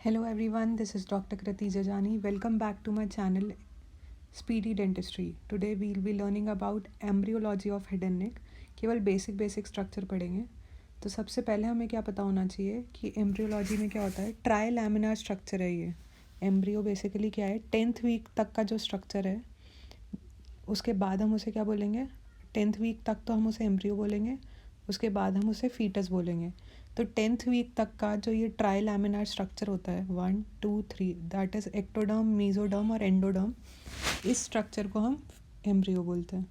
Hello everyone, this is Dr. Kriti Jajani. Welcome back to my channel Speedy Dentistry. Today we'll be learning about embryology of head and neck. केवल basic structure पढ़ेंगे. तो सबसे पहले हमें क्या पता होना चाहिए कि एम्ब्रियोलॉजी में क्या होता है. ट्राई लैमिनार स्ट्रक्चर है ये. एम्ब्रियो बेसिकली क्या है, 10th वीक तक का जो स्ट्रक्चर है उसके बाद हम उसे क्या बोलेंगे. 10th वीक तक तो हम उसे एम्ब्रियो बोलेंगे, उसके बाद हम उसे फीटस बोलेंगे. तो 10th वीक तक का जो ये ट्राई लैमिनार स्ट्रक्चर होता है 1 2 3, दैट इज़ एक्टोडर्म, मीजोडर्म और एंडोडर्म. इस स्ट्रक्चर को हम एम्ब्रियो बोलते हैं.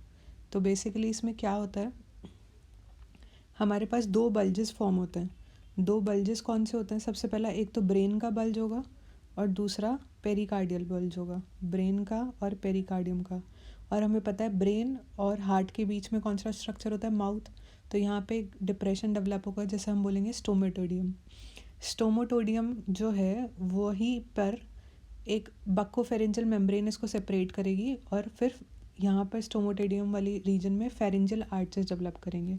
तो बेसिकली इसमें क्या होता है, हमारे पास दो बल्जेस फॉर्म होते हैं. दो बल्जेस कौन से होते हैं, सबसे पहला एक तो ब्रेन का बल्ज होगा और दूसरा पेरिकार्डियल बल्ज होगा. ब्रेन का और पेरिकार्डियम का. और हमें पता है ब्रेन और हार्ट के बीच में कौन सा स्ट्रक्चर होता है, माउथ. तो यहाँ पे एक डिप्रेशन डेवलप होगा जैसे हम बोलेंगे स्टोमेटोडियम. स्टोमेटोडियम जो है वही पर एक बक्कोफेरेंजियल मेम्ब्रेन इसको सेपरेट करेगी और फिर यहाँ पर स्टोमेटोडियम वाली रीजन में फेरेंजियल आर्चेस डेवलप करेंगे.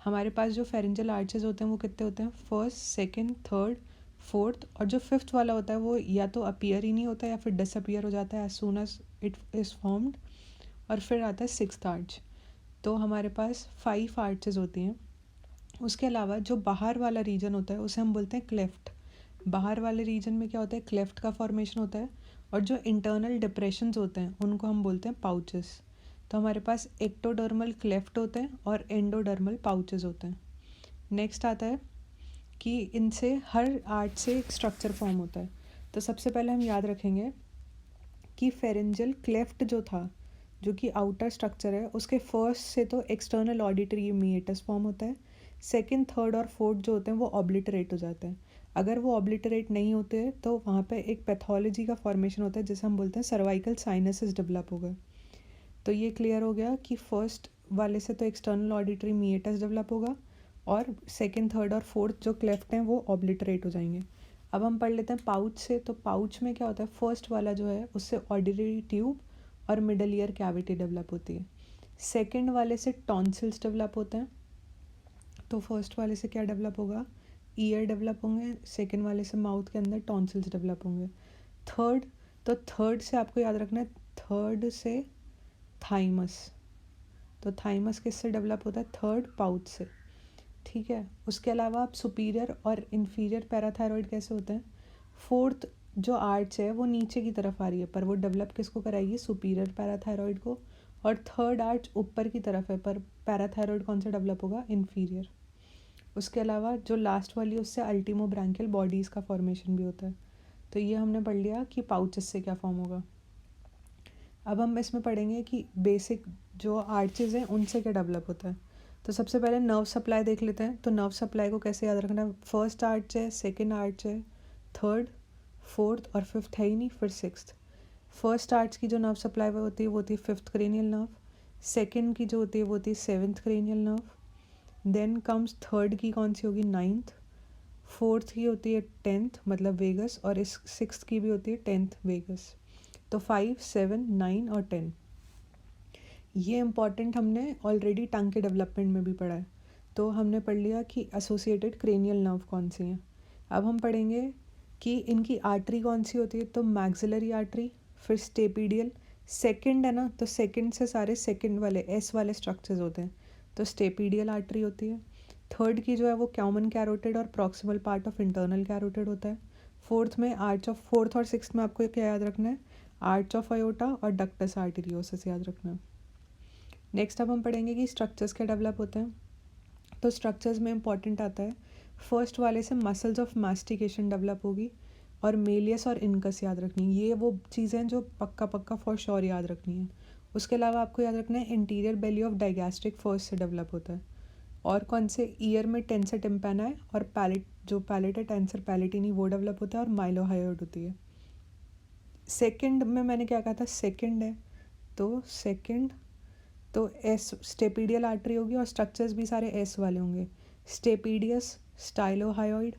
हमारे पास जो फेरेंजियल आर्चेस होते हैं वो कितने होते हैं, फर्स्ट, सेकंड, थर्ड, फोर्थ. और जो फिफ्थ वाला होता है वो या तो अपीयर ही नहीं होता या फिर डिसअपीयर हो जाता है as soon as it is formed. और फिर आता है सिक्स्थ आर्च. तो हमारे पास 5 आर्चेस होती हैं. उसके अलावा जो बाहर वाला रीजन होता है उसे हम बोलते हैं क्लेफ्ट. बाहर वाले रीजन में क्या होता है, क्लेफ्ट का फॉर्मेशन होता है. और जो इंटरनल डिप्रेशंस होते हैं उनको हम बोलते हैं पाउचेस. तो हमारे पास एक्टोडर्मल क्लेफ्ट होते हैं और एंडोडर्मल पाउचेस होते हैं. नेक्स्ट आता है कि इनसे हर आर्च से एक स्ट्रक्चर फॉर्म होता है. तो सबसे पहले हम याद रखेंगे कि फेरेंजियल क्लेफ्ट जो था, जो कि आउटर स्ट्रक्चर है, उसके फर्स्ट से तो एक्सटर्नल ऑडिटरी मीएटस फॉर्म होता है. सेकंड, थर्ड और फोर्थ जो होते हैं वो ऑब्लिटरेट हो जाते हैं. अगर वो ऑब्लिटरेट नहीं होते तो वहाँ पे एक पैथोलॉजी का फॉर्मेशन होता है जिसे हम बोलते हैं सर्वाइकल साइनसेस डेवलप हो गए. तो ये क्लियर हो गया कि फर्स्ट वाले से तो एक्सटर्नल ऑडिटरी मीएटस डेवलप होगा और सेकंड, थर्ड और फोर्थ जो क्लेफ्ट हैं वो ऑब्लिटरेट हो जाएंगे. अब हम पढ़ लेते हैं पाउच से. तो पाउच में क्या होता है, फर्स्ट वाला जो है उससे ऑडिटरी ट्यूब और मिडल ईयर कैविटी डेवलप होती है. सेकंड वाले से टॉन्सिल्स डेवलप होते हैं. तो फर्स्ट वाले से क्या डेवलप होगा, ईयर डेवलप होंगे. सेकंड वाले से माउथ के अंदर टॉन्सिल्स डेवलप होंगे. थर्ड, तो थर्ड से आपको याद रखना है, थर्ड से थाइमस. तो थाइमस किससे डेवलप होता है, थर्ड पाउच से. ठीक है. उसके अलावा आप सुपीरियर और इन्फीरियर पैराथायरॉइड कैसे होते हैं, फोर्थ जो आर्च है वो नीचे की तरफ आ रही है पर वो डेवलप किसको कराएगी, सुपीरियर पैराथायरॉइड को. और थर्ड आर्च ऊपर की तरफ है पर पैराथायरॉइड कौन सा डेवलप होगा, इन्फीरियर. उसके अलावा जो लास्ट वाली उससे अल्टीमो ब्रैंकियल बॉडीज़ का फॉर्मेशन भी होता है. तो ये हमने पढ़ लिया कि पाउचेस से क्या फॉर्म होगा. अब हम इसमें पढ़ेंगे कि बेसिक जो आर्चेज़ हैं उनसे क्या डेवलप होता है. तो सबसे पहले नर्व सप्लाई देख लेते हैं. तो नर्व सप्लाई को कैसे याद रखना है, फर्स्ट आर्च है, सेकेंड आर्च है, थर्ड, फोर्थ और फिफ्थ है ही नहीं, फिर सिक्स्थ. फर्स्ट आर्च की जो नर्व सप्लाई होती है वो होती है फिफ्थ क्रेनियल नर्व. सेकेंड की जो होती है वो होती है seventh cranial nerve. Then comes third की कौन सी होगी, नाइन्थ. फोर्थ की होती है 10th मतलब वेगस. और इस सिक्स्थ की भी होती है 10th वेगस. तो 5, 7, 9 और 10. ये इम्पॉर्टेंट हमने ऑलरेडी टंग के डेवलपमेंट में भी पढ़ा है. तो हमने पढ़ लिया कि एसोसिएटेड क्रेनियल नर्व कौन सी हैं. अब हम पढ़ेंगे कि इनकी आर्टरी कौन सी होती है. तो मैक्सिलरी आर्टरी, फिर स्टेपीडियल. सेकंड है ना, तो सेकंड से सारे सेकंड वाले एस वाले स्ट्रक्चर्स होते हैं. तो स्टेपीडियल आर्टरी होती है. थर्ड की जो है वो कॉमन कैरोटिड और proximal part of internal carotid होता है. फोर्थ में आर्च ऑफ, फोर्थ और सिक्स्थ में आपको क्या याद रखना है, आर्च ऑफ अयोटा और डक्टस आर्टेरियोसस याद रखना है. नेक्स्ट अब हम पढ़ेंगे कि स्ट्रक्चर्स क्या डेवलप होते हैं. तो स्ट्रक्चर्स में इंपॉर्टेंट आता है, फर्स्ट वाले से मसल्स ऑफ मास्टिकेशन डेवलप होगी और मेलियस और इनकस याद रखनी है. ये वो चीज़ें हैं जो पक्का फॉर श्योर याद रखनी है. उसके अलावा आपको याद रखना है interior belly of digastric first से डेवलप होता है. और कौन से, ईयर में टेंसर टिम्पैना है और पैलेट, जो पैलेट है टेंसर पैलेटिनी वो डेवलप होता है और माइलोहायोइड होती है. सेकंड में मैंने क्या कहा था, सेकंड है. तो सेकंड तो एस स्टेपीडियल आर्टरी होगी और स्ट्रक्चर्स भी सारे एस वाले होंगे. Stapedius, stylohyoid.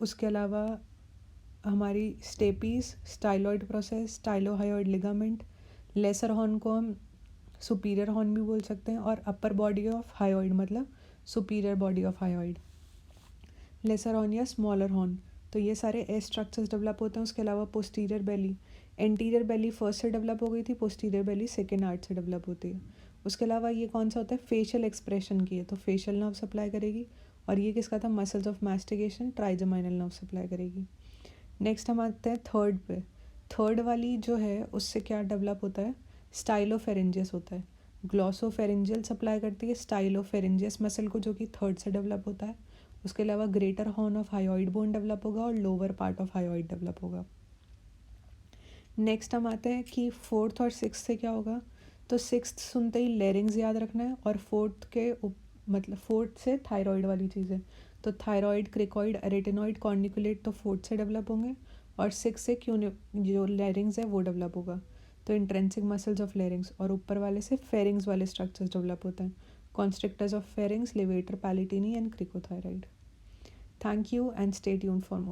उसके अलावा हमारी stapes, styloid process, stylohyoid ligament. Lesser horn को हम सुपीरियर हॉर्न भी बोल सकते हैं और अपर बॉडी ऑफ हायोइड मतलब superior body of hyoid. Lesser horn या स्मॉलर हॉर्न. तो ये सारे एस स्ट्रक्चर्स डेवलप होते हैं। उसके अलावा पोस्टीरियर बेली, एंटीरियर बेली फर्स्ट से डेवलप हो गई थी, पोस्टीरियर बेली सेकेंड आर्ट से डेवलप होती है। उसके अलावा ये कौन सा होता है, फेशियल एक्सप्रेशन की है, तो फेशियल नर्व सप्लाई करेगी। और ये किसका था, muscles of mastication, trigeminal nerve supply करेगी। नेक्स्ट हम आते हैं थर्ड पे। थर्ड वाली जो है उससे क्या डेवलप होता है, स्टाइलोफेरेंजियस होता है। ग्लॉसोफेरेंजियल सप्लाई करती है स्टाइलोफेरेंजियस मसल को, जो कि थर्ड से डेवलप होता है। उसके अलावा greater horn of hyoid bone develop होगा और lower part of hyoid develop होगा। नेक्स्ट हम आते हैं कि फोर्थ और सिक्स्थ से क्या होगा। तो सिक्स्थ सुनते ही लेरिंग्स याद रखना है, और फोर्थ के मतलब फोर्थ से थायराइड वाली चीज़ें, तो थायराइड, क्रिकॉइड, रेटिनॉइड, कॉर्निकुलेट तो फोर्थ से डेवलप होंगे, और सिक्स से क्यों जो लेरिंग्स है वो डेवलप होगा, तो इंट्रेंसिक मसल्स ऑफ लेरिंग्स। और ऊपर वाले से फेरिंग्स वाले स्ट्रक्चर्स डेवलप होते हैं, constrictors of pharynx, levator palatini and cricothyroid. Thank you and stay tuned for more.